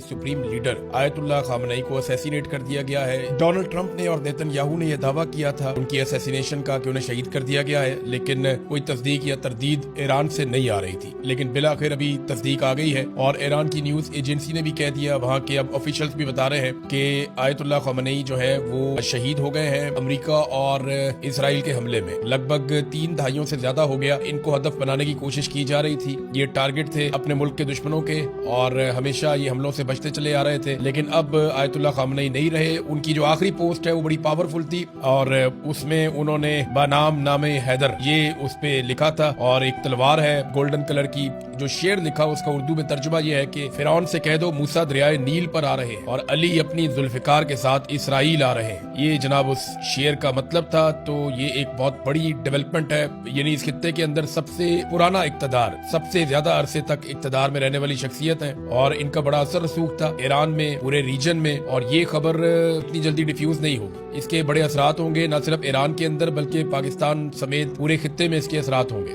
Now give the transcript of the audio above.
Supreme leader Ayatollah Khamenei को assassinate कर दिया गया है। डोनाल्ड ट्रंप ने और नेतन्याहू ने यह दावा किया था उनकी असैसिनेशन का कि उन्हें शहीद कर दिया गया है, लेकिन कोई तस्दीक या तरदीद ईरान से नहीं आ रही थी। लेकिन बिलाखिर अभी तस्दीक आ गई है और ईरान की न्यूज एजेंसी ने भी कह दिया, वहाँ के अब ऑफिशियल्स भी बता रहे हैं कि आयतुल्लाह खामनेई जो है वो शहीद हो गए हैं अमेरिका और इसराइल के हमले में। लगभग 3 दहाइयों से ज्यादा हो गया इनको हदफ बनाने की कोशिश की जा रही थी। ये टारगेट थे अपने मुल्क के दुश्मनों के और हमेशा ये हमलों से बचते चले आ रहे थे। लेकिन अब आयतुल्लाह खामनेई नहीं रहे। उनकी जो आखिरी पोस्ट है वो बड़ी पावरफुल थी और उसमें उन्होंने बनाम नामे हैदर ये उस पे लिखा था और एक तलवार है गोल्डन कलर की। जो शेर लिखा उसका उर्दू में तर्जुमा ये है कि फिरौन से कह दो मूसा दरियाए नील पर आ रहे हैं और अली अपनी जुल्फिकार के साथ इसराइल आ रहे हैं। ये जनाब उस शेर का मतलब था। तो ये एक बहुत बड़ी डेवलपमेंट है, यानी इस खित्ते के अंदर सबसे पुराना इक्तदार, सबसे ज्यादा अरसे तक इक्तदार में रहने वाली शख्सियत है और इनका बड़ा असर रसूख था ईरान में, पूरे रीजन में। और ये खबर इतनी जल्दी डिफ्यूज नहीं होगी। इसके बड़े असरात होंगे न सिर्फ ईरान के अंदर बल्कि पाकिस्तान समेत पूरे खित्ते में इसके असरात होंगे।